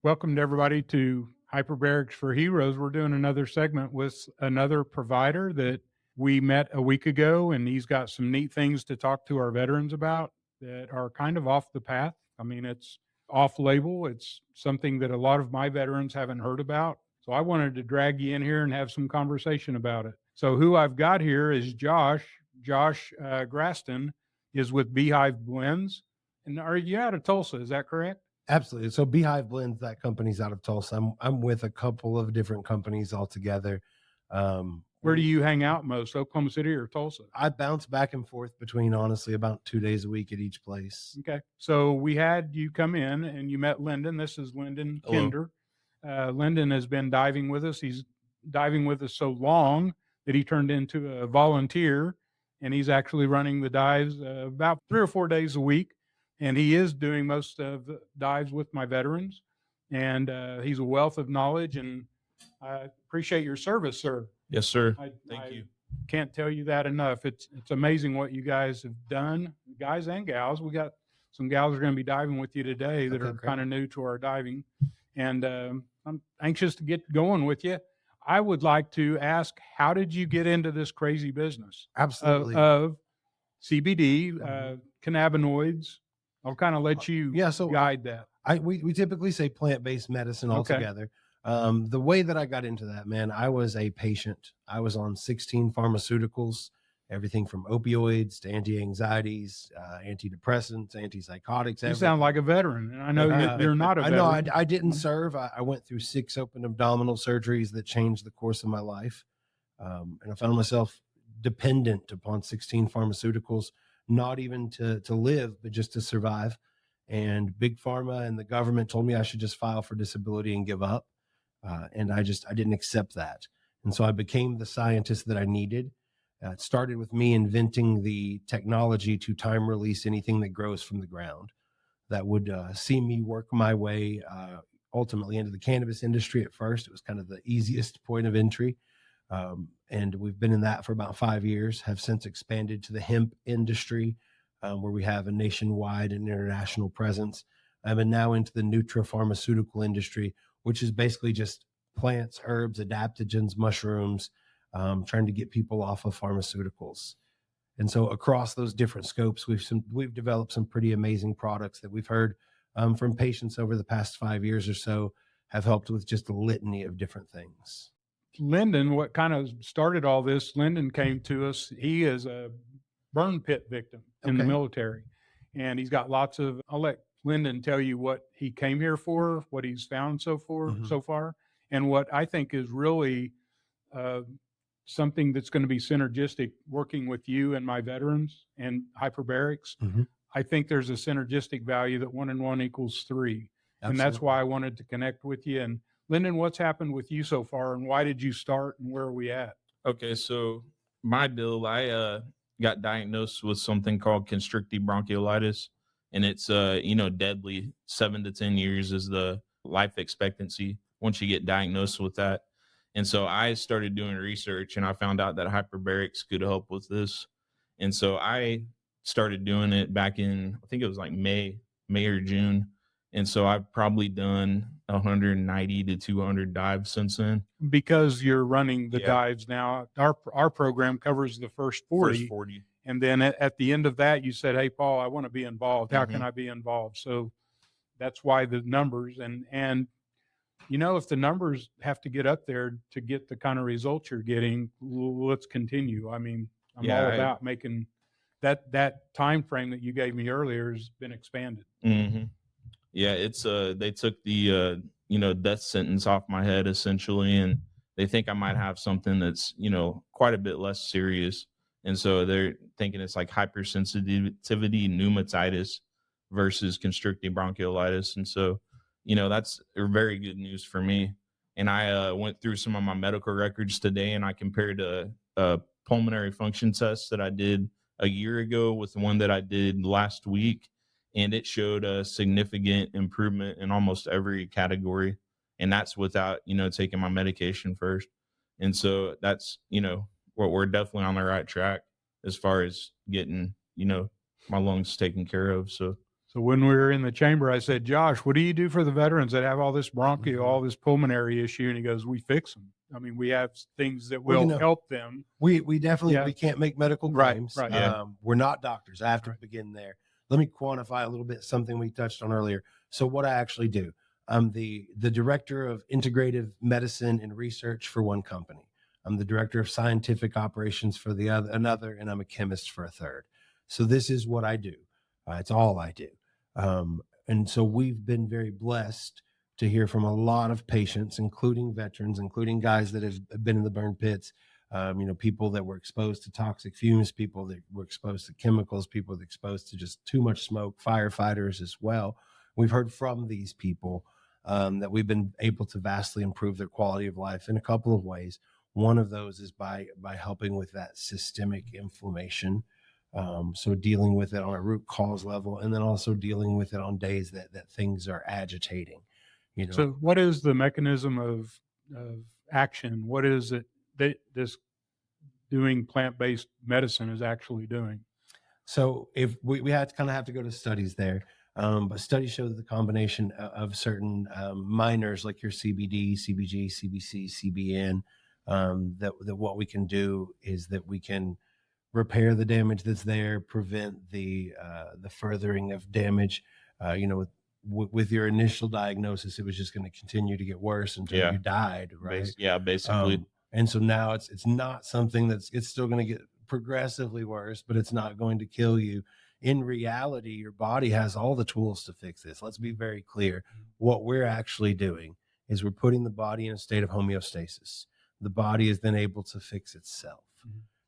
Welcome to everybody to Hyperbarics for Heroes. We're doing another segment with another provider that we met a week ago, and he's got some neat things to talk to our veterans about that are kind of off the path. I mean, it's off label, it's something that a lot of my veterans haven't heard about. So I wanted to drag you in here and have some conversation about it. So, who I've got here is Josh. Josh Graston is with Beehive Blends. And are you out of Tulsa? Is that correct? Absolutely. So Beehive Blends, that company's out of Tulsa. I'm with a couple of different companies altogether. Where do you hang out most, Oklahoma City or Tulsa? I bounce back and forth between honestly about 2 days a week at each place. Okay. So we had you come in and you met Lyndon. This is Lyndon Hello. Kinder. Lyndon has been diving with us. He's diving with us so long that he turned into a volunteer, and he's actually running the dives about 3 or 4 days a week. And he is doing most of the dives with my veterans. And he's a wealth of knowledge, and I appreciate your service, sir. Yes, sir. I Thank you. can't tell you that enough. It's amazing what you guys have done, guys and gals. We got some gals are going to be diving with you today that Okay, are great. kind of new to our diving, and I'm anxious to get going with you. I would like to ask, how did you get into this crazy business Absolutely. of CBD, Mhm. cannabinoids? I'll kind of let you Yeah, so guide that. we typically say plant-based medicine Okay. altogether. The way that I got into that, man, I was a patient. I was on 16 pharmaceuticals, everything from opioids to anti-anxieties, antidepressants, antipsychotics. You sound like a veteran, and I know Uh, you're not a I veteran. know I didn't serve. I went through 6 open abdominal surgeries that changed the course of my life. And I found myself dependent upon 16 pharmaceuticals, not even to live, but just to survive. And big pharma and the government told me I should just file for disability and give up. And I didn't accept that. And so I became the scientist that I needed. It started with me inventing the technology to time release anything that grows from the ground that would see me work my way ultimately into the cannabis industry. At first, it was kind of the easiest point of entry. And we've been in that for about 5 years, have since expanded to the hemp industry, where we have a nationwide and international presence. And now into the nutrapharmaceutical industry, which is basically just plants, herbs, adaptogens, mushrooms, trying to get people off of pharmaceuticals. And so across those different scopes, we've developed some pretty amazing products that we've heard from patients over the past 5 years or so have helped with just a litany of different things. Lyndon, what kind of started all this, Lyndon came to us. He is a burn pit victim in the Okay. military. And he's got lots of, I'll let Lyndon tell you what he came here for, what he's found so far, and what I think is really uh, something that's going to be synergistic working with you and my veterans and hyperbarics. Mhm. I think there's a synergistic value that 1 and 1 equals 3. And that's Absolutely. why I wanted to connect with you. And Lyndon, what's happened with you so far, and why did you start, and where are we at? Okay, so my deal, I got diagnosed with something called constrictive bronchiolitis, and it's deadly. 7 to 10 years is the life expectancy once you get diagnosed with that. And so I started doing research, and I found out that hyperbarics could help with this. And so I started doing it back in, I think it was like May or June. And so I've probably done 190 to 200 dives since then. Because you're running the Yeah. dives now, our program covers the first 40. First 40. And then at the end of that, you said, "Hey, Paul, I want to be involved. How can Mhm. I be involved?" So that's why the numbers, and if the numbers have to get up there to get the kind of results you're getting, let's continue. I mean, I'm Yeah, all about making that time frame that you gave me earlier has been expanded. Yeah, it's they took the death sentence off my head essentially, and they think I might have something that's, quite a bit less serious. And so they're thinking it's like hypersensitivity pneumatitis versus constrictive bronchiolitis. And so, that's very good news for me. And I went through some of my medical records today, and I compared a pulmonary function test that I did a year ago with the one that I did last week, and it showed a significant improvement in almost every category. And that's without, taking my medication first. And so that's, what we're definitely on the right track as far as getting, my lungs taken care of. So So when we were in the chamber, I said, Josh, what do you do for the veterans that have all this bronchial, all this pulmonary issue? And he goes, we fix them. I mean, we have things that will help them. We definitely, we can't make medical claims. Right. Yeah. We're not doctors. I have to begin there. Let me quantify a little bit something we touched on earlier. So what I actually do, I'm the director of integrative medicine and research for one company. I'm the director of scientific operations for another, and I'm a chemist for a third. So this is what I do. It's all I do. And so we've been very blessed to hear from a lot of patients, including veterans, including guys that have been in the burn pits, people that were exposed to toxic fumes, people that were exposed to chemicals, people that were exposed to just too much smoke, firefighters as well. We've heard from these people that we've been able to vastly improve their quality of life in a couple of ways. One of those is by helping with that systemic inflammation. So dealing with it on a root cause level, and then also dealing with it on days that things are agitating. So what is the mechanism of action? What is it that this doing plant-based medicine is actually doing? So if we had to kind of have to go to studies there, but studies show that the combination of certain minors like your CBD, CBG, CBC, CBN, that what we can do is that we can repair the damage that's there, prevent the furthering of damage. With your initial diagnosis, it was just going to continue to get worse until you died, right? Basically. And so now it's not something it's still going to get progressively worse, but it's not going to kill you. In reality, your body has all the tools to fix this. Let's be very clear. What we're actually doing is we're putting the body in a state of homeostasis. The body is then able to fix itself.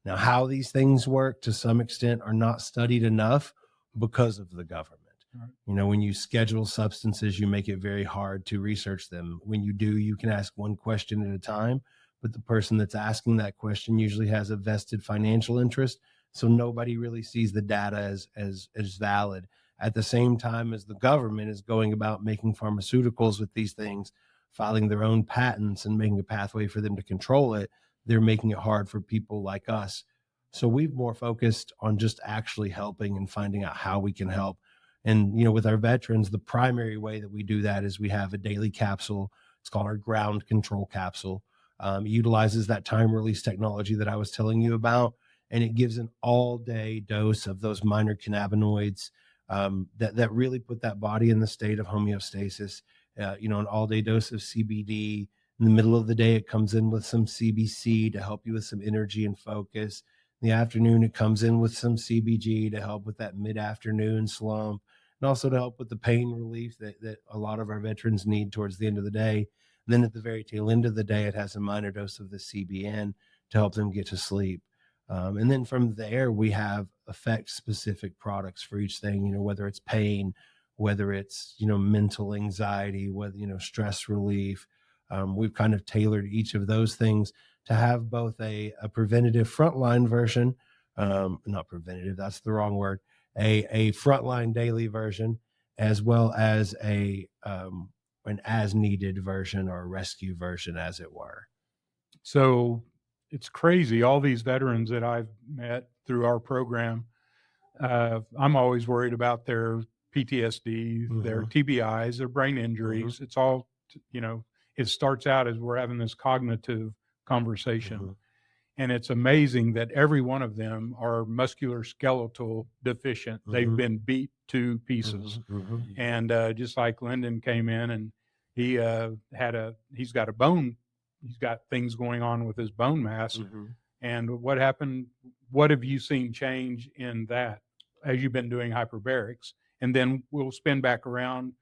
Now, how these things work to some extent are not studied enough because of the government. Right. When you schedule substances, you make it very hard to research them. When you do, you can ask one question at a time, but the person that's asking that question usually has a vested financial interest. So nobody really sees the data as valid. At the same time as the government is going about making pharmaceuticals with these things, filing their own patents and making a pathway for them to control it, they're making it hard for people like us. So we've more focused on just actually helping and finding out how we can help. And, with our veterans, the primary way that we do that is we have a daily capsule. It's called our ground control capsule. It utilizes that time release technology that I was telling you about. And it gives an all day dose of those minor cannabinoids that really put that body in the state of homeostasis. An all day dose of CBD. In the middle of the day, it comes in with some CBC to help you with some energy and focus. In the afternoon, it comes in with some CBG to help with that mid-afternoon slump, and also to help with the pain relief that a lot of our veterans need towards the end of the day. And then at the very tail end of the day, it has a minor dose of the CBN to help them get to sleep. And then from there, we have effect-specific products for each thing, whether it's pain, whether it's, mental anxiety, whether, stress relief. We've kind of tailored each of those things to have both a preventative frontline version, not preventative, that's the wrong word, a frontline daily version, as well as an as needed version or a rescue version, as it were. So it's crazy. All these veterans that I've met through our program, I'm always worried about their PTSD, their TBIs, their brain injuries. It's all, it starts out as we're having this cognitive conversation. And it's amazing that every one of them are musculoskeletal deficient. They've been beat to pieces. And just like Lyndon came in and he's got things going on with his bone mass. And what happened? What have you seen change in that as you've been doing hyperbarics? And then we'll spin back around,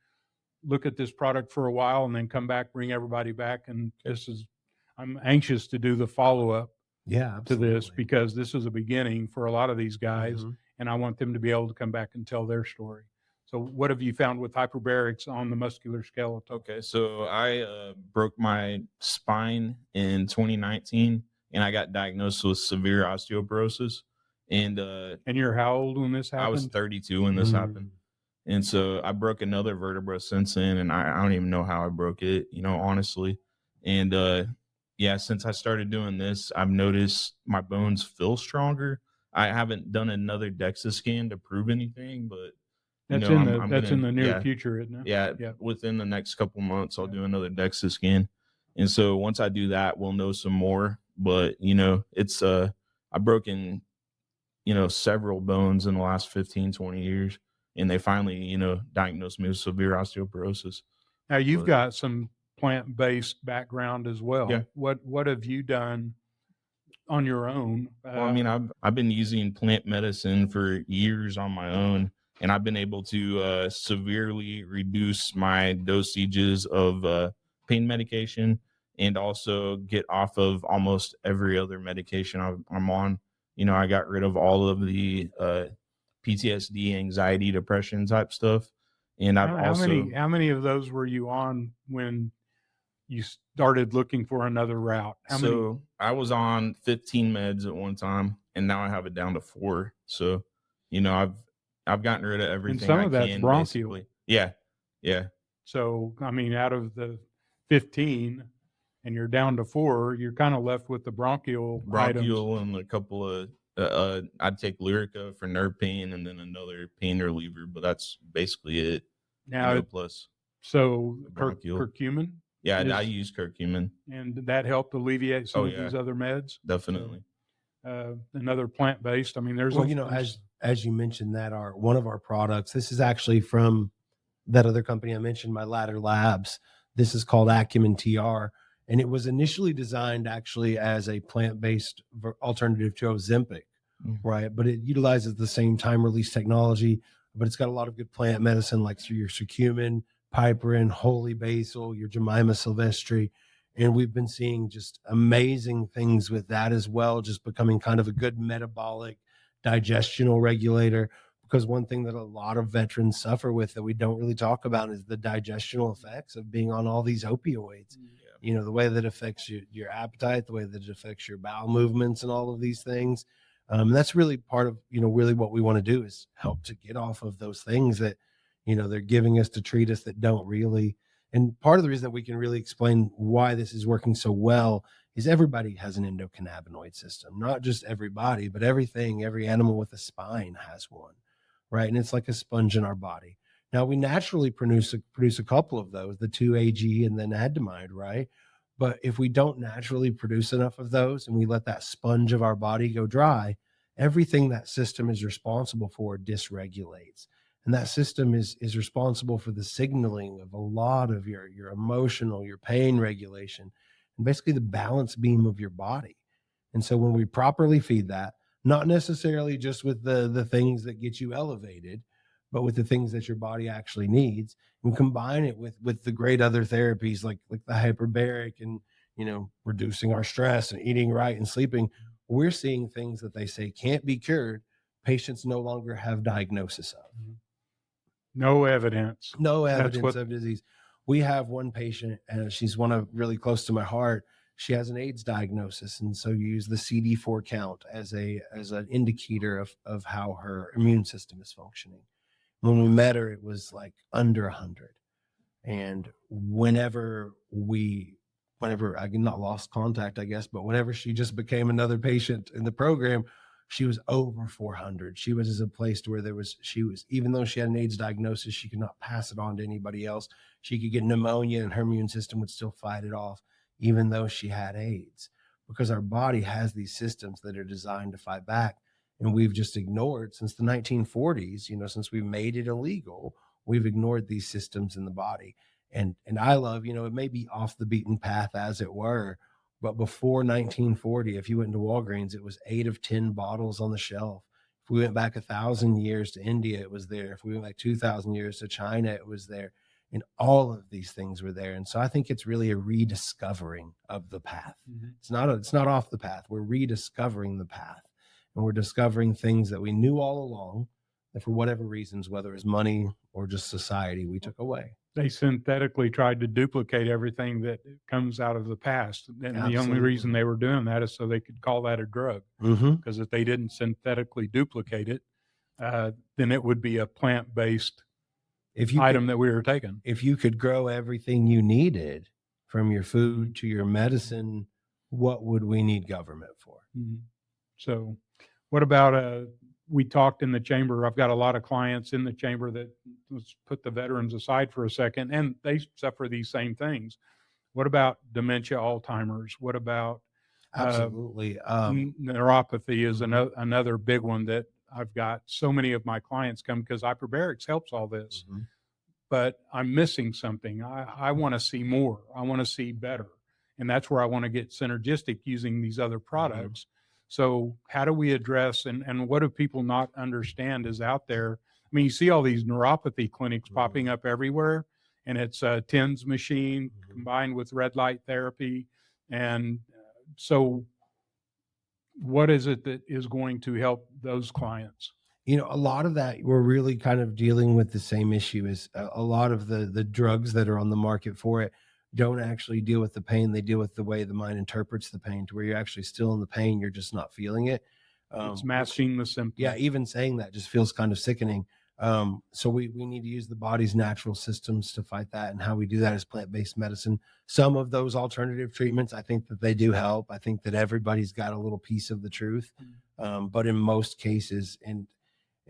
look at this product for a while, and then come back, bring everybody back. And I'm anxious to do the follow-up to this, because this is a beginning for a lot of these guys, and I want them to be able to come back and tell their story. So what have you found with hyperbarics on the musculoskeletal? Okay, so I broke my spine in 2019, and I got diagnosed with severe osteoporosis. And you're how old when this happened? I was 32 when this happened. And so I broke another vertebra since then, and I don't even know how I broke it, honestly. And since I started doing this, I've noticed my bones feel stronger. I haven't done another DEXA scan to prove anything, but You That's know, in I'm that's in gonna, the near yeah, future, isn't it? yeah, Yeah. within the next couple months, I'll Yeah. do another DEXA scan. And so once I do that, we'll know some more. But, it's, I've broken, several bones in the last 15, 20 years. And they finally, diagnosed me with severe osteoporosis. Now you've But got some plant-based background as yeah. well. What have you done on your own? Well, I mean, I've been using plant medicine for years on my own, and I've been able to severely reduce my dosages of pain medication, and also get off of almost every other medication I'm on. I got rid of all of the PTSD, anxiety, depression type stuff, and I've also How many of those were you on when you started looking for another route? How many? So I was on 15 meds at one time, and now I have it down to 4. So, I've gotten rid of And everything some I of that's can, bronchial. basically. Yeah, yeah. So, I mean, out of the 15 and you're down to 4, you're kind of left with the bronchial items. Bronchial and a couple of I'd take Lyrica for nerve pain, and then another pain reliever, but that's basically it. Now, Plus so bronchial. curcumin Yeah, I is, use curcumin. and that helped alleviate some Oh of yeah, these other meds. definitely. Another plant-based. I mean, there's Well, as you mentioned, that one of our products. This is actually from that other company I mentioned, my Ladder Labs. This is called Acumen TR, and it was initially designed actually as a plant-based alternative to Ozempic, right? But it utilizes the same time-release technology, but it's got a lot of good plant medicine like through your curcumin, piperine, holy basil, your Jemima sylvestri. And we've been seeing just amazing things with that as well, just becoming kind of a good metabolic digestional regulator. Because one thing that a lot of veterans suffer with that we don't really talk about is the digestional effects of being on all these opioids. Yeah. The way that affects your appetite, the way that it affects your bowel movements and all of these things. That's really part of, really what we want to do is help to get off of those things that, they're giving us to treat us that don't really. And part of the reason that we can really explain why this is working so well is everybody has an endocannabinoid system, not just everybody, but everything, every animal with a spine has one, right? And it's like a sponge in our body. Now we naturally produce a couple of those, the 2-AG and then adamide, right? But if we don't naturally produce enough of those and we let that sponge of our body go dry, everything that system is responsible for dysregulates. And that system is responsible for the signaling of a lot of your emotional, your pain regulation, and basically the balance beam of your body. And so when we properly feed that, not necessarily just with the things that get you elevated, but with the things that your body actually needs, and combine it with the great other therapies like the hyperbaric and reducing our stress and eating right and sleeping, we're seeing things that they say can't be cured. Patients no longer have diagnosis of. no evidence. No evidence of disease. We have one patient, and she's one of really close to my heart. She has an AIDS diagnosis, and so you use the CD4 count as an indicator of how her immune system is functioning. When we met her, it was like under 100. And whenever I not lost contact, I guess, but whenever she just became another patient in the program, she was over 400. She was at a place to where even though she had an AIDS diagnosis, she could not pass it on to anybody else. She could get pneumonia and her immune system would still fight it off, even though she had AIDS, because our body has these systems that are designed to fight back. And we've just ignored since the 1940s, since we made it illegal, we've ignored these systems in the body. And I love, it may be off the beaten path as it were, but before 1940, if you went into Walgreens, it was 8 of 10 bottles on the shelf. If we went back 1,000 years to India, it was there. If we went back 2,000 years to China, it was there. And all of these things were there. And so I think it's really a rediscovering of the path. Mm-hmm. It's not off the path. We're rediscovering the path. And we're discovering things that we knew all along that for whatever reasons, whether it's money or just society, we took away. They synthetically tried to duplicate everything that comes out of the past. And Absolutely. The only reason they were doing that is so they could call that a drug. Because if they didn't synthetically duplicate it, then it would be a plant-based item that we were taking. If you could grow everything you needed from your food to your medicine, what would we need government for? Mm-hmm. So what about we talked in the chamber. I've got a lot of clients in the chamber that, let's put the veterans aside for a second, and they suffer these same things. What about dementia, Alzheimer's? What about Absolutely. neuropathy is Mhm. another big one that I've got so many of my clients come because hyperbarics helps all this, Mhm. but I'm missing something. I want to see more. I want to see better. And that's where I want to get synergistic using these other Mhm. products. So how do we address and what do people not understand is out there? I mean, you see all these neuropathy clinics popping Mhm. up everywhere, and it's a TENS machine Mhm. combined with red light therapy. And so what is it that is going to help those clients? A lot of that we're really kind of dealing with the same issue as a lot of the drugs that are on the market for it don't actually deal with the pain. They deal with the way the mind interprets the pain to where you're actually still in the pain. You're just not feeling it. It's Which, masking the yeah, symptom. even saying that just feels kind of sickening. So we need to use the body's natural systems to fight that. And how we do that is plant-based medicine. Some of those alternative treatments, I think that they do help. I think that everybody's got a little piece of the truth. But in most cases, and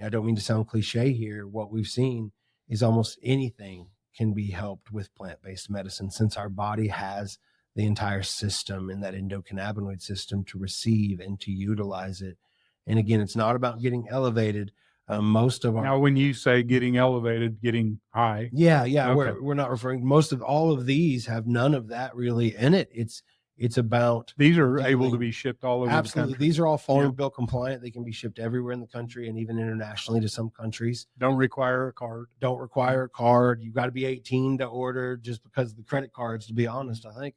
I don't mean to sound cliche here, what we've seen is almost anything can be helped with plant-based medicine since our body has the entire system and that endocannabinoid system to receive and to utilize it. And again, it's not about getting elevated. Most of our Now, when you say getting elevated, getting high, yeah, okay. we're not referring. Most of all of these have none of that really in it. It's about These are able to dealing. be shipped all over the Absolutely. country. These are all Yeah. Farm Bill compliant. They can be shipped everywhere in the country and even internationally to some countries. Don't require a card. Don't require a card. You've got to be 18 to order just because of the credit cards, to be honest, I think.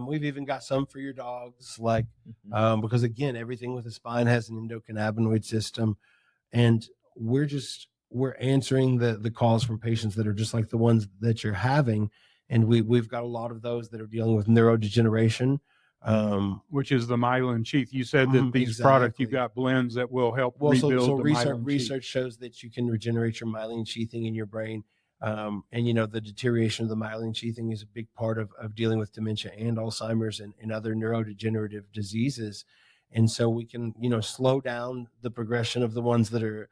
We've even got some for your dogs, like, because again, everything with a spine has an endocannabinoid system. And we're answering the calls from patients that are just like the ones that you're having. And we've got a lot of those that are dealing with neurodegeneration. Which is the myelin sheath. You said that these products, you've Exactly. got blends that will help Well, so rebuild the research myelin sheath. research shows that you can regenerate your myelin sheathing in your brain. And the deterioration of the myelin sheathing is a big part of dealing with dementia and Alzheimer's and other neurodegenerative diseases. And so we can, slow down the progression of the ones that are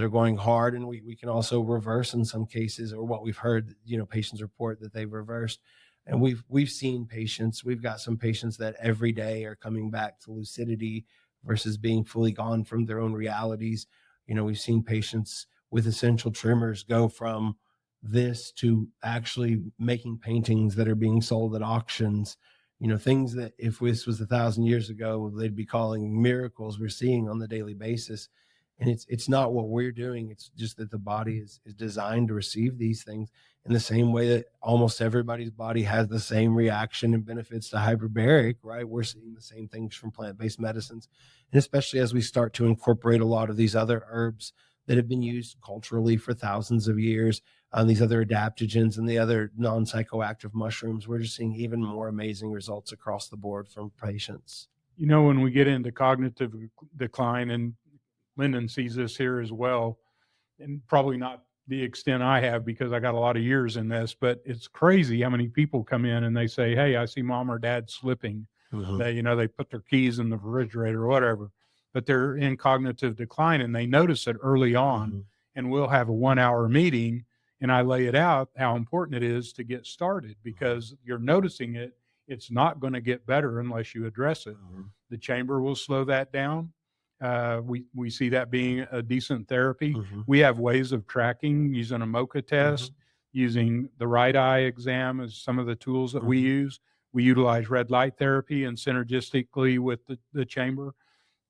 going hard. And we can also reverse in some cases, or what we've heard, patients report that they've reversed. And we've seen patients, we've got some patients that every day are coming back to lucidity versus being fully gone from their own realities. We've seen patients with essential tremors go from this to actually making paintings that are being sold at auctions. Things that if this was 1,000 years ago, they'd be calling miracles we're seeing on the daily basis. And it's not what we're doing. It's just that the body is designed to receive these things in the same way that almost everybody's body has the same reaction and benefits to hyperbaric, right? We're seeing the same things from plant-based medicines. And especially as we start to incorporate a lot of these other herbs that have been used culturally for thousands of years, these other adaptogens and the other non-psychoactive mushrooms, we're just seeing even more amazing results across the board from patients. When we get into cognitive decline, and Lyndon sees this here as well, and probably not the extent I have because I got a lot of years in this, but it's crazy how many people come in and they say, "Hey, I see mom or dad slipping." Mhm. They put their keys in the refrigerator or whatever, but they're in cognitive decline and they notice it early on. Mhm. And we'll have a 1 hour meeting and I lay it out how important it is to get started because you're noticing it. It's not going to get better unless you address it. Mhm. The chamber will slow that down. We see that being a decent therapy. Mhm. We have ways of tracking using a MOCA test, Mhm. using the right eye exam as some of the tools that we Mhm. use. We utilize red light therapy and synergistically with the chamber.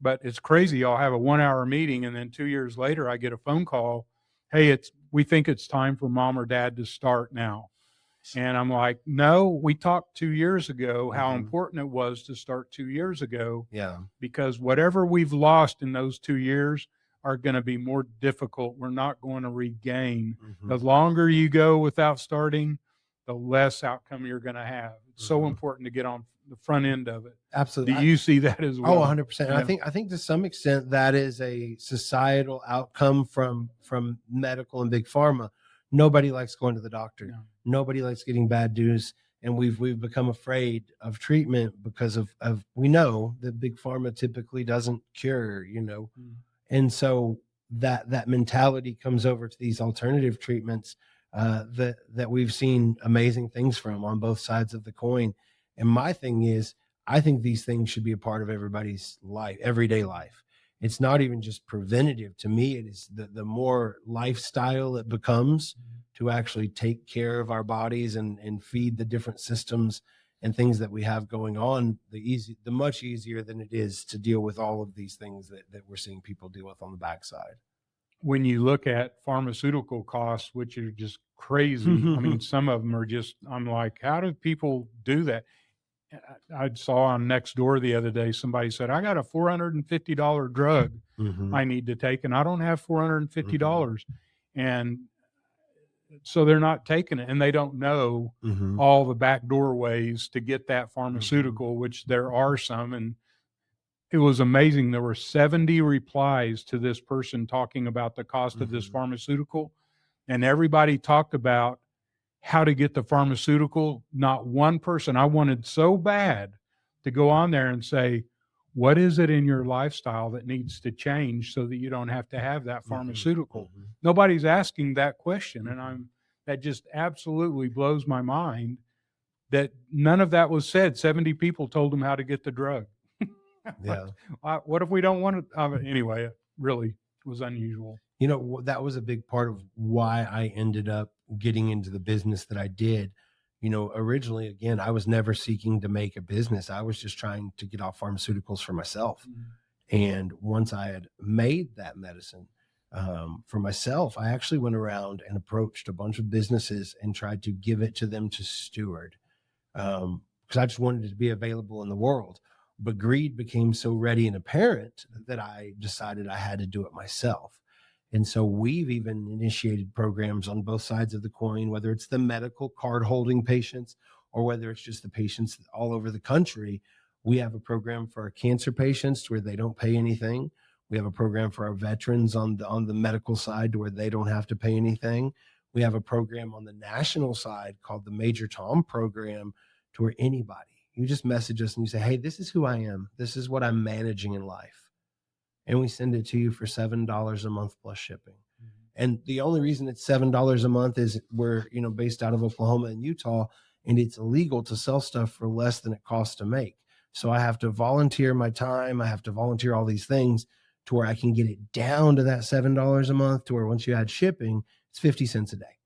But it's crazy. I'll have a 1 hour meeting and then 2 years later I get a phone call. Hey, we think it's time for mom or dad to start now. And I'm like, no, we talked 2 years ago how Mhm. important it was to start 2 years ago Yeah. because whatever we've lost in those 2 years are going to be more difficult. We're not going to regain. The Mhm. longer you go without starting, the less outcome you're going to have. It's so Mhm. important to get on the front end of it. Do Absolutely. you see that as well? 100%. And Yeah. I think to some extent that is a societal outcome from medical and big pharma. Nobody likes going to the doctor. No. Nobody likes getting bad news. And we've become afraid of treatment because of we know that big pharma typically doesn't cure. Mm. And so that mentality comes over to these alternative treatments that we've seen amazing things from on both sides of the coin. And my thing is, I think these things should be a part of everybody's life, everyday life. It's not even just preventative. To me, it is the more lifestyle it becomes to actually take care of our bodies and feed the different systems and things that we have going on, the much easier than it is to deal with all of these things that we're seeing people deal with on the backside. When you look at pharmaceutical costs, which are just crazy, I mean, some of them are just, I'm like, how do people do that? I saw on Nextdoor the other day, somebody said, I got a $450 drug I need to take, and I don't have $450. And so they're not taking it, and they don't know all the back doorways to get that pharmaceutical, which there are some. And it was amazing. There were 70 replies to this person talking about the cost of this pharmaceutical, and everybody talked about how to get the pharmaceutical. Not one person. I wanted so bad to go on there and say, what is it in your lifestyle that needs to change so that you don't have to have that pharmaceutical? Nobody's asking that question. And that just absolutely blows my mind that none of that was said. 70 people told them how to get the drug. Yeah. What if we don't want it? Anyway, it really was unusual. You know, that was a big part of why I ended up getting into the business that I did. You know, originally, again, I was never seeking to make a business. I was just trying to get off pharmaceuticals for myself. And once I had made that medicine for myself, I actually went around and approached a bunch of businesses and tried to give it to them to steward, because I just wanted it to be available in the world. But greed became so ready and apparent that I decided I had to do it myself. And so we've even initiated programs on both sides of the coin, whether it's the medical card holding patients or whether it's just the patients all over the country. We have a program for our cancer patients where they don't pay anything. We have a program for our veterans on the medical side where they don't have to pay anything. We have a program on the national side called the Major Tom program, to where anybody, you just message us and you say, hey, this is who I am. This is what I'm managing in life. And we send it to you for $7 a month plus shipping. And the only reason it's $7 a month is we're, based out of Oklahoma and Utah, and it's illegal to sell stuff for less than it costs to make. So I have to volunteer my time. I have to volunteer all these things to where I can get it down to that $7 a month, to where once you add shipping, it's 50 cents a day.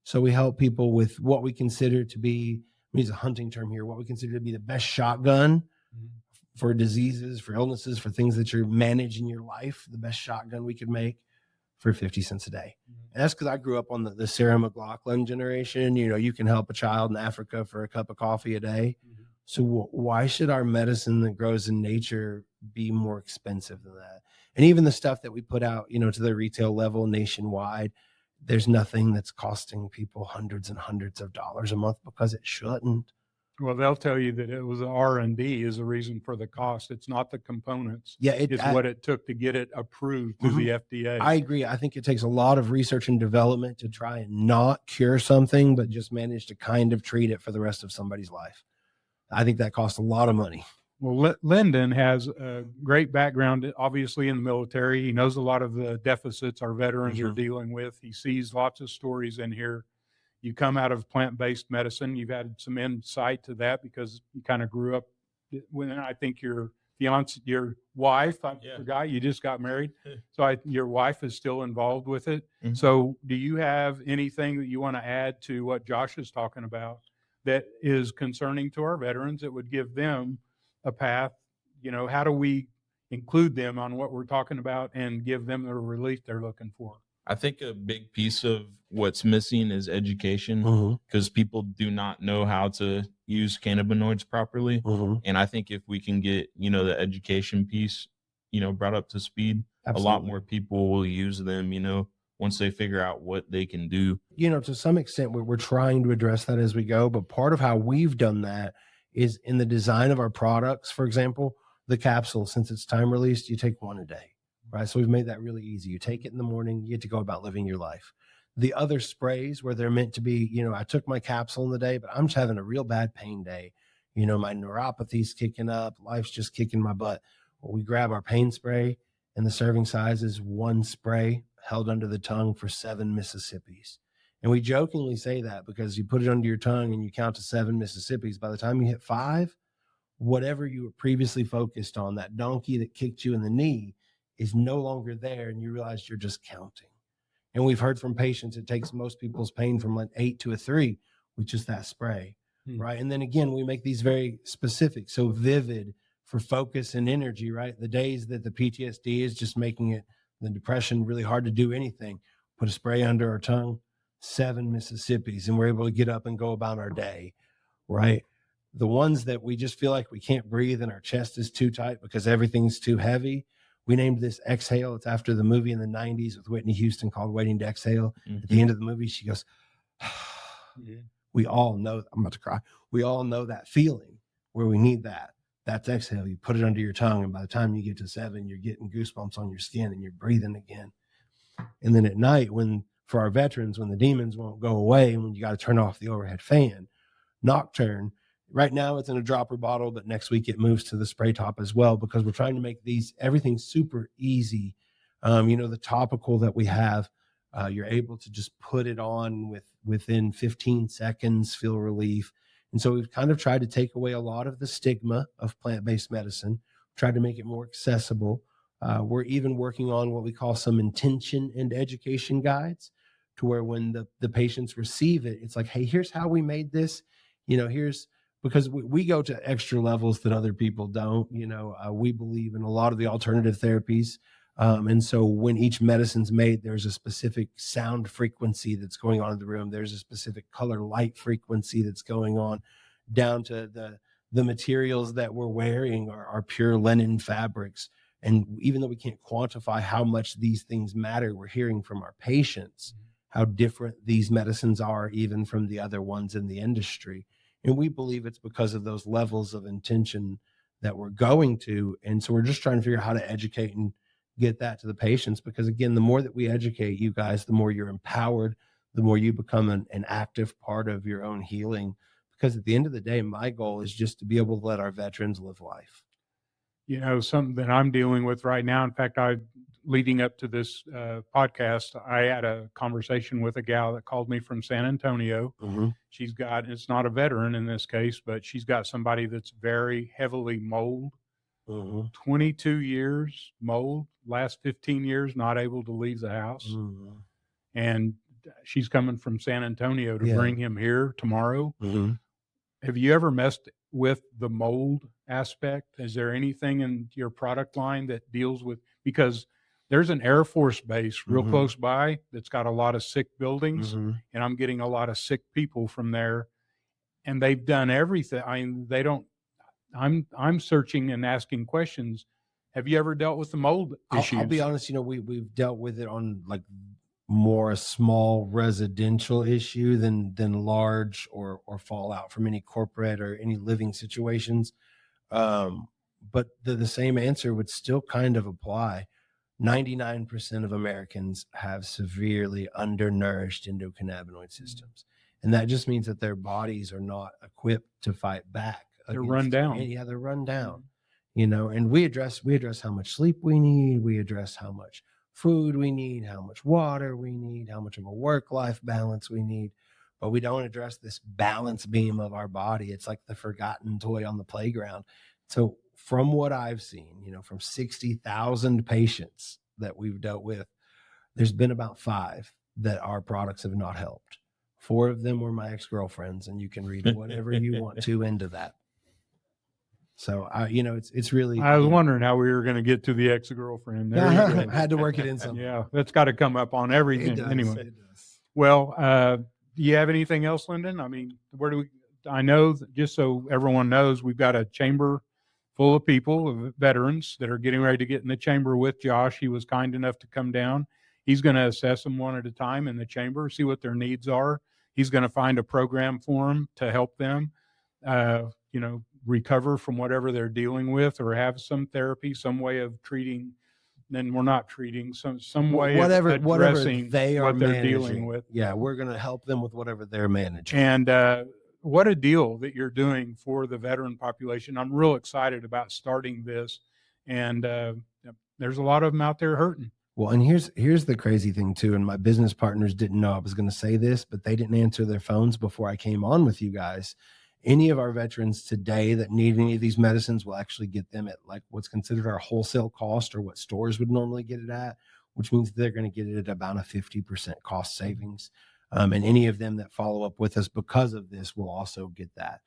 So we help people with what we consider to be, we use a hunting term here, what we consider to be the best shotgun for diseases, for illnesses, for things that you're managing your life, the best shotgun we could make for 50 cents a day. And that's because I grew up on the Sarah McLachlan generation. You can help a child in Africa for a cup of coffee a day. So why should our medicine that grows in nature be more expensive than that? And even the stuff that we put out, to the retail level nationwide, there's nothing that's costing people hundreds and hundreds of dollars a month, because it shouldn't. Well, they'll tell you that it was R&D is the reason for the cost. It's not the components. Yeah, it's what it took to get it approved through the FDA. I agree. I think it takes a lot of research and development to try and not cure something, but just manage to kind of treat it for the rest of somebody's life. I think that costs a lot of money. Well, Lyndon has a great background, obviously, in the military. He knows a lot of the deficits our veterans are dealing with. He sees lots of stories in here. You come out of plant-based medicine. You've had some insight to that because you kind of grew up when, I think your fiance, your wife, I forgot, you just got married. So your wife is still involved with it. So do you have anything that you want to add to what Josh is talking about that is concerning to our veterans that would give them a path? How do we include them on what we're talking about and give them the relief they're looking for? I think a big piece of what's missing is education, because people do not know how to use cannabinoids properly. And I think if we can get, the education piece, brought up to speed, a lot more people will use them, once they figure out what they can do. To some extent, we're trying to address that as we go. But part of how we've done that is in the design of our products. For example, the capsule, since it's time released, you take one a day. Right. So we've made that really easy. You take it in the morning, you get to go about living your life. The other sprays where they're meant to be, I took my capsule in the day, but I'm just having a real bad pain day. My neuropathy's kicking up. Life's just kicking my butt. Well, we grab our pain spray and the serving size is 1 spray held under the tongue for 7 Mississippis. And we jokingly say that because you put it under your tongue and you count to 7 Mississippis. By the time you hit 5, whatever you were previously focused on, that donkey that kicked you in the knee, is no longer there, and you realize you're just counting. And we've heard from patients it takes most people's pain from like 8 to a 3 with just that spray, right? And then again, we make these very specific, so vivid for focus and energy, right? The days that the PTSD is just making it, the depression, really hard to do anything, put a spray under our tongue, 7 Mississippis, and we're able to get up and go about our day, right? The ones that we just feel like we can't breathe and our chest is too tight because everything's too heavy, we named this Exhale. It's after the movie in the 90s with Whitney Houston called Waiting to Exhale. At the end of the movie, she goes, we all know, I'm about to cry. We all know that feeling where we need that. That's exhale. You put it under your tongue, and by the time you get to 7, you're getting goosebumps on your skin and you're breathing again. And then at night, for our veterans, when the demons won't go away and when you got to turn off the overhead fan, Nocturne, right now it's in a dropper bottle, but next week it moves to the spray top as well, because we're trying to make everything super easy. The topical that we have, you're able to just put it on within 15 seconds, feel relief. And so we've kind of tried to take away a lot of the stigma of plant-based medicine, tried to make it more accessible. We're even working on what we call some intention and education guides, to where when the patients receive it, it's like, hey, here's how we made this. Because we go to extra levels that other people don't. We believe in a lot of the alternative therapies. And so when each medicine's made, there's a specific sound frequency that's going on in the room. There's a specific color light frequency that's going on, down to the materials that we're wearing are pure linen fabrics. And even though we can't quantify how much these things matter, we're hearing from our patients how different these medicines are even from the other ones in the industry. And we believe it's because of those levels of intention that we're going to. And so we're just trying to figure out how to educate and get that to the patients, because again, the more that we educate you guys, the more you're empowered, the more you become an active part of your own healing. Because at the end of the day, my goal is just to be able to let our veterans live life. Something that I'm dealing with right now. In fact, leading up to this podcast, I had a conversation with a gal that called me from San Antonio. She's got, it's not a veteran in this case, but she's got somebody that's very heavily mold. 22 years mold, last 15 years not able to leave the house. And she's coming from San Antonio to bring him here tomorrow. Have you ever messed with the mold aspect? Is there anything in your product line that deals with, because there's an Air Force base real close by that's got a lot of sick buildings, and I'm getting a lot of sick people from there, and they've done everything. I mean, they don't, I'm searching and asking questions. Have you ever dealt with the mold issues? I'll be honest, we've dealt with it on like more a small residential issue than large or fallout from any corporate or any living situations. But the same answer would still kind of apply. 99% of Americans have severely undernourished endocannabinoid systems. And that just means that their bodies are not equipped to fight back. They're run down. They're run down. And we address how much sleep we need. We address how much food we need, how much water we need, how much of a work-life balance we need. But we don't address this balance beam of our body. It's like the forgotten toy on the playground. So from what I've seen, from 60,000 patients that we've dealt with, there's been about 5 that our products have not helped. 4 of them were my ex-girlfriends, and you can read whatever you want to into that. So it's really. I was wondering how we were going to get to the ex-girlfriend. There you go. Had to work it in somehow. Yeah, that's got to come up on everything. Anyway, it does. Well, do you have anything else, Lyndon? I mean, I know, just so everyone knows, we've got a chamber full of people, veterans, that are getting ready to get in the chamber with Josh. He was kind enough to come down. He's going to assess them one at a time in the chamber, see what their needs are. He's going to find a program for them to help them, recover from whatever they're dealing with, or have some therapy, some way of treating. Then we're not treating some way of addressing they are what they're managing. Dealing with. Yeah, we're going to help them with whatever they're managing. And what a deal that you're doing for the veteran population. I'm real excited about starting this. And there's a lot of them out there hurting. Well, and here's the crazy thing too. And my business partners didn't know I was going to say this, but they didn't answer their phones before I came on with you guys. Any of our veterans today that need any of these medicines will actually get them at like what's considered our wholesale cost, or what stores would normally get it at, which means they're going to get it at about a 50% cost savings. And any of them that follow up with us because of this will also get that.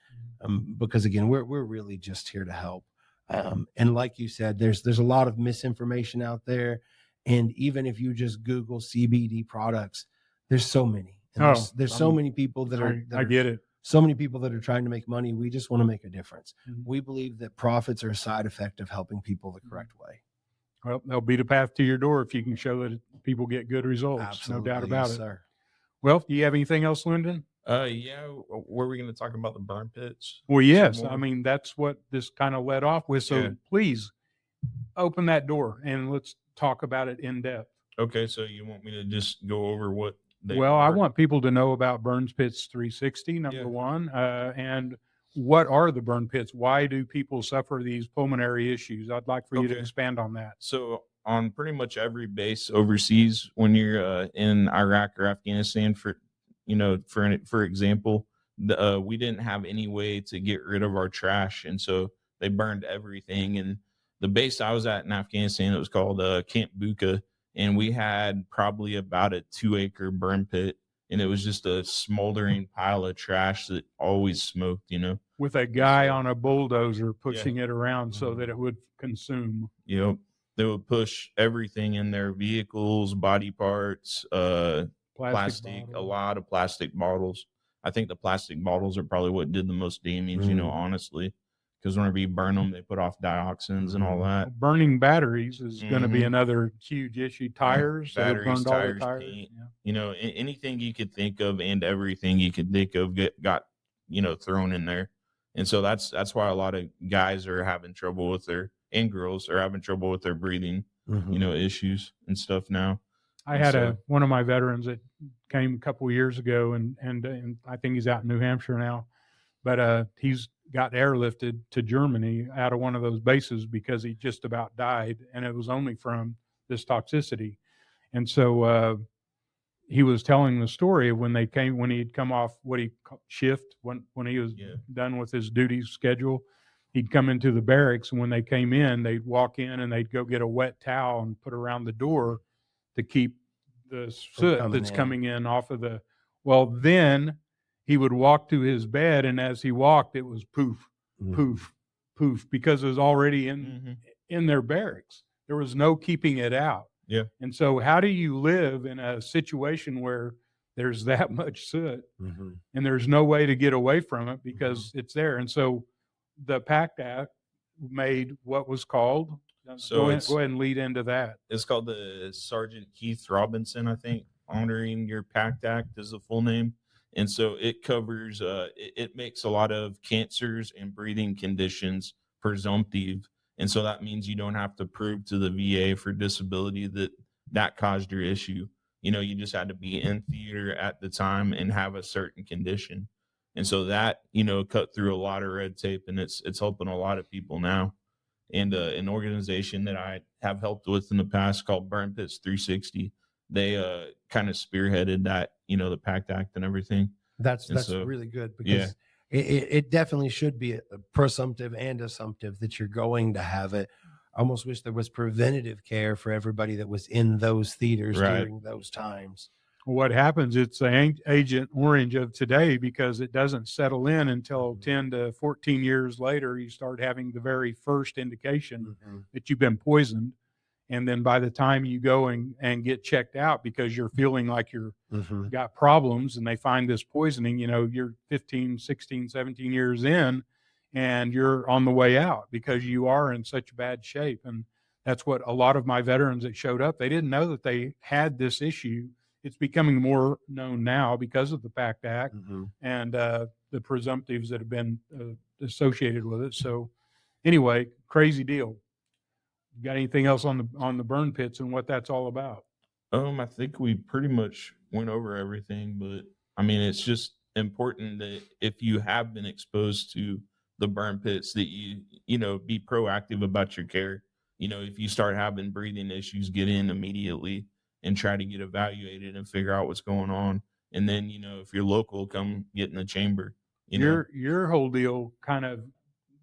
Because again, we're really just here to help. And like you said, there's a lot of misinformation out there. And even if you just Google CBD products, there's so many. And there's so many people that are, I get it. so many people that are trying to make money. We just want to make a difference. Mhm. We believe that profits are a side effect of helping people the correct way. Well, they'll be the path to your door if you can show that people get good results. Absolutely, No doubt about yes, it. sir. Well, do you have anything else, Lyndon? Yeah. Were we going to talk about the burn pits? Well, yes. more? I mean, that's what this kind of led off with. So Yeah. please open that door and let's talk about it in depth. Okay, so you want me to just go over what they Well, I are? want people to know about Burns Pits 360, number Yeah. one, and what are the burn pits? Why do people suffer these pulmonary issues? I'd like for you to Okay. expand on that. So on pretty much every base overseas, when you're in Iraq or Afghanistan, for example, we didn't have any way to get rid of our trash, and so they burned everything. And the base I was at in Afghanistan, it was called Camp Buka, and we had probably about a 2-acre burn pit, and it was just a smoldering pile of trash that always smoked. With a guy So- on a bulldozer pushing it around so Mhm. that it would consume. They would push everything in their vehicles, body parts, plastic, a bottle. lot of plastic bottles. I think the plastic bottles are probably what did the most damage, honestly, because whenever you burn them, they put off dioxins and all that. Burning batteries is going to be Mhm. another huge issue. Tires, they Batteries, burned all the tires, tires. paint. Yeah. Anything you could think of and everything you could think of got thrown in there. And so that's why a lot of guys are having trouble with and girls are having trouble with their breathing, Mhm. issues and stuff now. I And had so- one of my veterans that came a couple of years ago, and I think he's out in New Hampshire now, but he's got airlifted to Germany out of one of those bases because he just about died, and it was only from this toxicity. And so he was telling the story of when he'd come off what he shift when he was Yeah. done with his duty schedule. He'd come into the barracks, and when they came in, they'd walk in and they'd go get a wet towel and put around the door to keep the soot coming that's in. coming in off of the. Well, then he would walk to his bed, and as he walked, it was poof, Mhm. poof, poof, because it was already Mhm. in their barracks. There was no keeping it out. Yeah. And so how do you live in a situation where there's that much soot Mhm. and there's no way to get away from it because it's there? And so the PACT Act made what was called, So go it's- ahead and lead into that. It's called the Sergeant Keith Robinson, I think, honoring your PACT Act is the full name. And so it covers, it makes a lot of cancers and breathing conditions presumptive. And so that means you don't have to prove to the VA for disability that caused your issue. You just had to be in theater at the time and have a certain condition. And so that, cut through a lot of red tape, and it's helping a lot of people now. And an organization that I have helped with in the past called Burn Pits 360, they kind of spearheaded that, the PACT Act and everything. That's And so- really good Yeah. because it definitely should be a presumptive and assumptive that you're going to have it. I almost wish there was preventative care for everybody that was in those theaters Right. during those times. What happens, it's the Agent Orange of today because it doesn't settle in until 10 to 14 years later. You start having the very first indication that you've been poisoned. And then by the time you go and get checked out because you're feeling like you're got problems and they find this poisoning, you're 15, 16, 17 years in and you're on the way out because you are in such bad shape. And that's what a lot of my veterans that showed up, they didn't know that they had this issue. It's becoming more known now because of the PACT Act and the presumptives that have been associated with it. So anyway, crazy deal. You got anything else on the burn pits and what that's all about? I think we pretty much went over everything, but I mean, it's just important that if you have been exposed to the burn pits, that you be proactive about your care. if you start having breathing issues, get in immediately and try to get evaluated and figure out what's going on. And then, if you're local, come get in the chamber. Your whole deal kind of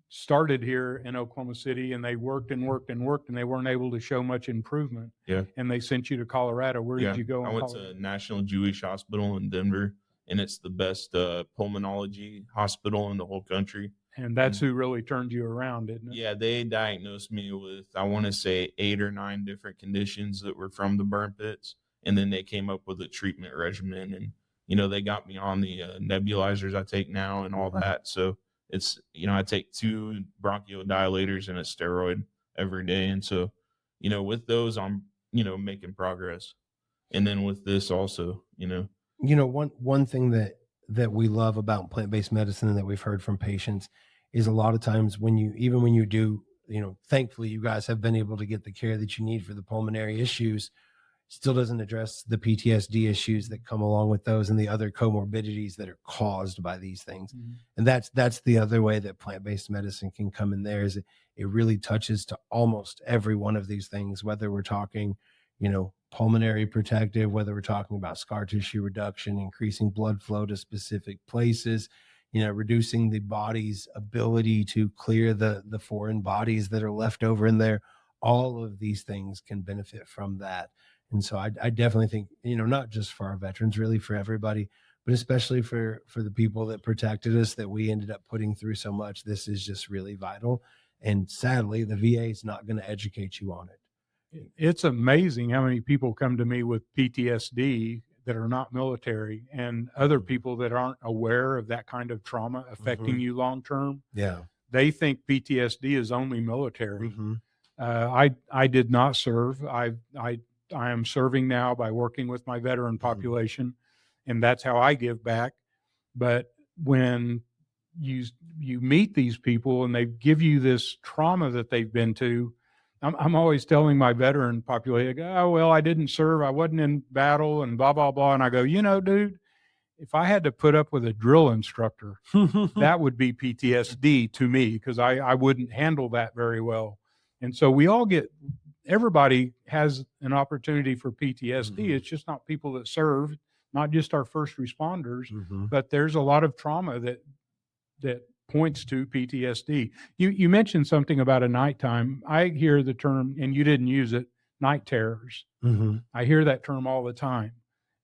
started here in Oklahoma City, and they worked and worked and worked, and they weren't able to show much improvement. Yeah. And they sent you to Colorado. Where did you go? I went to National Jewish Hospital in Denver, and it's the best pulmonology hospital in the whole country. And that's who really turned you around, isn't it? Yeah, they diagnosed me with, I want to say, 8 or 9 different conditions that were from the burn pits. And then they came up with a treatment regimen. And, they got me on the nebulizers I take now and all that. So it's, I take 2 bronchodilators and a steroid every day. And so, with those, I'm, making progress. And then with this also, one thing that we love about plant-based medicine and that we've heard from patients is a lot of times when you do, thankfully you guys have been able to get the care that you need for the pulmonary issues, still doesn't address the PTSD issues that come along with those and the other comorbidities that are caused by these things. Mm-hmm. And that's the other way that plant-based medicine can come in there, is it really touches to almost every one of these things, whether we're talking, pulmonary protective, whether we're talking about scar tissue reduction, increasing blood flow to specific places, reducing the body's ability to clear the foreign bodies that are left over in there. All of these things can benefit from that. And so I definitely think, not just for our veterans, really for everybody, but especially for the people that protected us, that we ended up putting through so much, this is just really vital. And sadly, the VA is not going to educate you on it. It's amazing how many people come to me with PTSD that are not military, and other people that aren't aware of that kind of trauma affecting you long term. Yeah. They think PTSD is only military. I did not serve. I am serving now by working with my veteran population, and that's how I give back. But when you meet these people and they give you this trauma that they've been to, I'm always telling my veteran population, oh, well, I didn't serve, I wasn't in battle, and blah, blah, blah. And I go, dude, if I had to put up with a drill instructor, that would be PTSD to me, because I wouldn't handle that very well. And so everybody has an opportunity for PTSD. It's just not people that serve, not just our first responders, but there's a lot of trauma that points to PTSD. You mentioned something about a nighttime. I hear the term, and you didn't use it, night terrors. I hear that term all the time.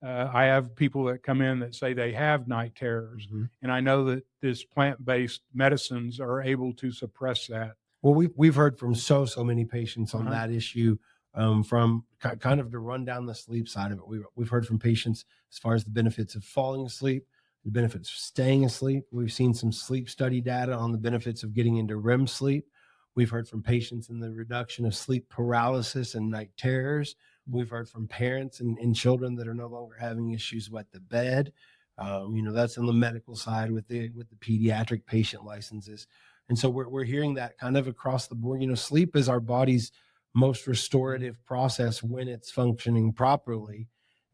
I have people that come in that say they have night terrors, and I know that this plant-based medicines are able to suppress that. Well, we've heard from so many patients on that issue, from kind of to run down the sleep side of it. We've heard from patients as far as the benefits of falling asleep, the benefits of staying asleep. We've seen some sleep study data on the benefits of getting into REM sleep. We've heard from patients in the reduction of sleep paralysis and night terrors. We've heard from parents and children that are no longer having issues with the bed. That's on the medical side with the pediatric patient licenses. And so we're hearing that kind of across the board. Sleep is our body's most restorative process when it's functioning properly.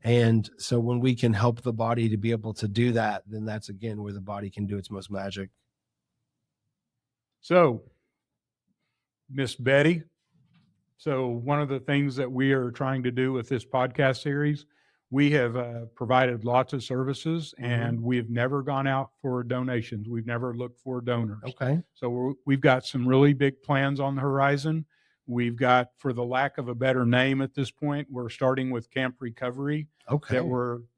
And so when we can help the body to be able to do that, then that's, again, where the body can do its most magic. So, Miss Betty, one of the things that we are trying to do with this podcast series, we have provided lots of services, and we've never gone out for donations. We've never looked for donors. Okay. So we've got some really big plans on the horizon. We've got, for the lack of a better name at this point, we're starting with Camp Recovery. Okay.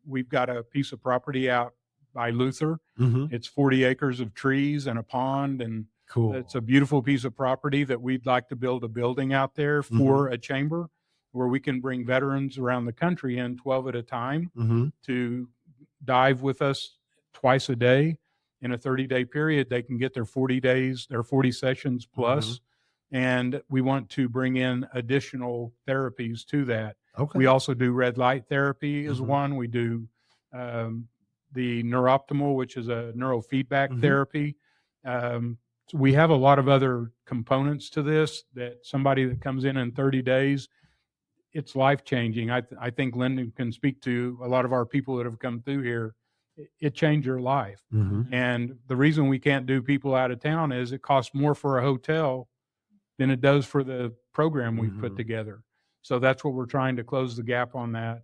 We've got a piece of property out by Luther. It's 40 acres of trees and a pond, and cool. It's a beautiful piece of property that we'd like to build a building out there for a chamber where we can bring veterans around the country in 12 at a time to dive with us twice a day. In a 30-day period, they can get their 40 days, their 40 sessions plus. And we want to bring in additional therapies to that. Okay. We also do red light therapy is one. We do the neurooptimal, which is a neurofeedback therapy. So we have a lot of other components to this that somebody that comes in 30 days, it's life-changing. I think Lyndon can speak to a lot of our people that have come through here. It changed your life. And the reason we can't do people out of town is it costs more for a hotel than it does for the program we've put Mhm. together. So that's what we're trying to close the gap on that.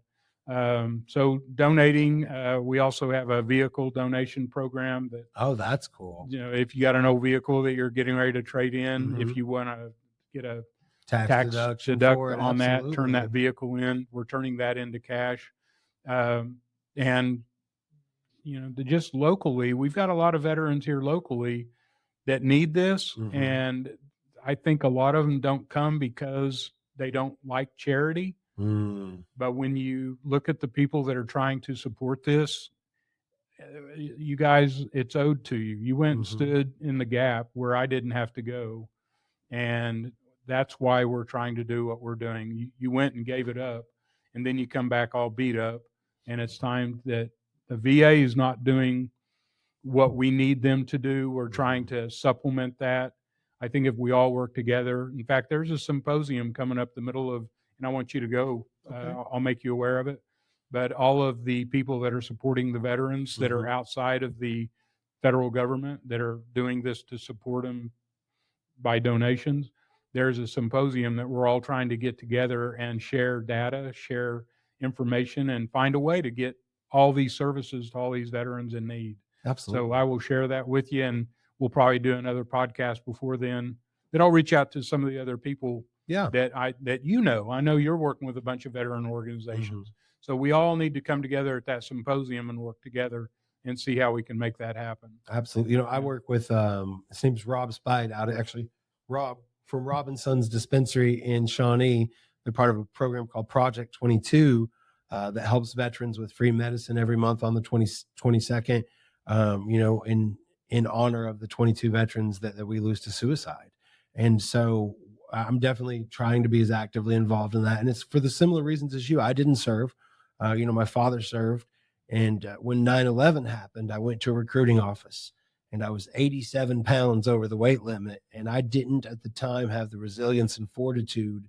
So donating, we also have a vehicle donation program that, Oh, that's cool. if you got an old vehicle that you're getting ready to trade in, if Mhm. you want to get a Tax tax deduction deduct for it. on that, turn that Absolutely. vehicle in, we're turning that into cash. And just locally, we've got a lot of veterans here locally that need this. Mhm. And I think a lot of them don't come because they don't like charity. Mm. But when you look at the people that are trying to support this, you guys, it's owed to you. You went and Mhm. stood in the gap where I didn't have to go. And that's why we're trying to do what we're doing. You went and gave it up, and then you come back all beat up. And it's time that the VA is not doing what we need them to do. We're trying to supplement that. I think if we all work together, in fact, there's a symposium coming up the middle of, and I want you to go. Okay. I'll make you aware of it. But all of the people that are supporting the veterans that are Mhm. outside of the federal government that are doing this to support them by donations, there's a symposium that we're all trying to get together and share data, share information, and find a way to get all these services to all these veterans in need. So Absolutely. I will share that with you, and we'll probably do another podcast before then. That I'll reach out to some of the other people Yeah. that I know you're working with a bunch of veteran organizations. So we all need to come together at that symposium and work together and see how we can make that happen. Absolutely. I Yeah. work with his name's Rob Spide out of actually Rob from Rob and Sons Dispensary in Shawnee. They're part of a program called Project 22 that helps veterans with free medicine every month on the 22nd. In honor of the 22 veterans that we lose to suicide. And so I'm definitely trying to be as actively involved in that. And it's for the similar reasons as you. I didn't serve. My father served. And when 9/11 happened, I went to a recruiting office and I was 87 pounds over the weight limit. And I didn't at the time have the resilience and fortitude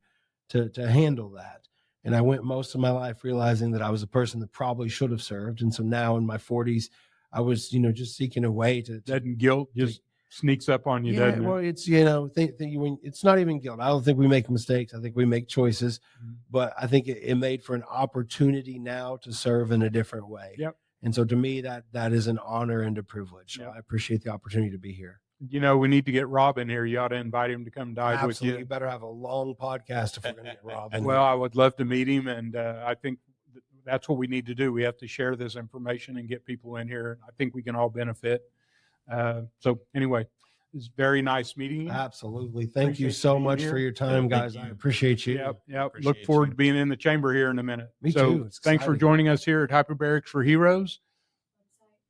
to handle that. And I went most of my life realizing that I was a person that probably should have served. And so now in my 40s, I was, just seeking a way to That guilt just sneaks up on you, yeah, doesn't well, it? it's when it's not even guilt. I don't think we make mistakes. I think we make choices, but I think it made for an opportunity now to serve in a different way. Yep. And so to me, that is an honor and a privilege. So Yep. I appreciate the opportunity to be here. We need to get Rob in here. You ought to invite him to come dive with Absolutely, you. you better have a long podcast if we're going to get Rob in. Well, I would love to meet him, and I think that's what we need to do. We have to share this information and get people in here. I think we can all benefit. So anyway, it's very nice meeting you. Absolutely, thank you Appreciate you so being much here. for your time, thank guys. I you. appreciate you. Yep. Look Appreciate forward you. to being in the chamber here in a minute. Me So too. It's thanks for exciting. joining us here at Hyperbarics for Heroes.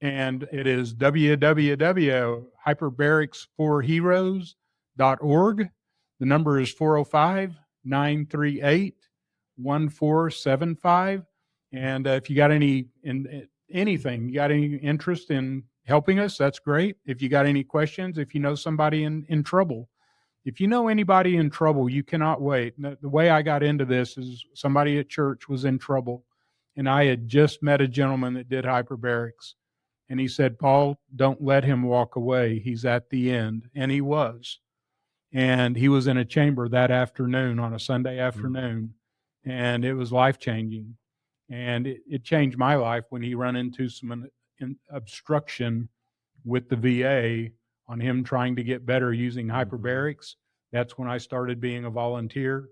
And it is www.hyperbaricsforheroes.org. The number is 405-938-1475. And if you got anything, you got any interest in helping us, that's great. If you got any questions, if you know somebody in trouble, if you know anybody in trouble, you cannot wait. The way I got into this is somebody at church was in trouble, and I had just met a gentleman that did hyperbarics. And he said, Paul, don't let him walk away. He's at the end. And he was. And he was in a chamber that afternoon on a Sunday afternoon. And it was life-changing. And it changed my life when he ran into some obstruction with the VA on him trying to get better using hyperbarics. That's when I started being a volunteer.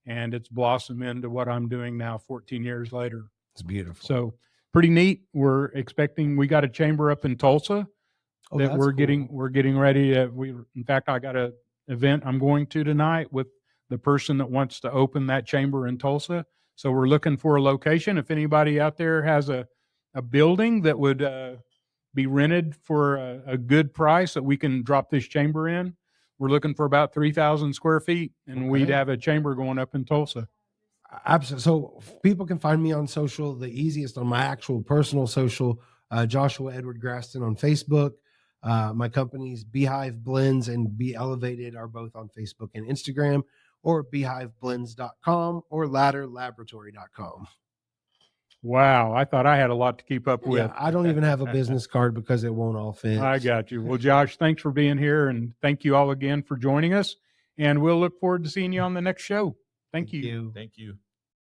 And it's blossomed into what I'm doing now 14 years later. It's beautiful. So pretty neat. We got a chamber up in Tulsa that that's we're cool. getting ready. In fact, I got a event I'm going to tonight with the person that wants to open that chamber in Tulsa. So we're looking for a location. If anybody out there has a building that would be rented for a good price that we can drop this chamber in, we're looking for about 3,000 square feet, and we'd have a chamber going up in Tulsa. Absolutely. So people can find me on social. The easiest on my actual personal social, Joshua Edward Graston on Facebook. My companies Beehive Blends and Be Elevated are both on Facebook and Instagram, or beehiveblends.com or ladderlaboratory.com. Wow, I thought I had a lot to keep up with. Yeah, I don't even have a business card because it won't all fit. I got you. Well, Josh, thanks for being here, and thank you all again for joining us. And we'll look forward to seeing you on the next show. Thank you. Thank you.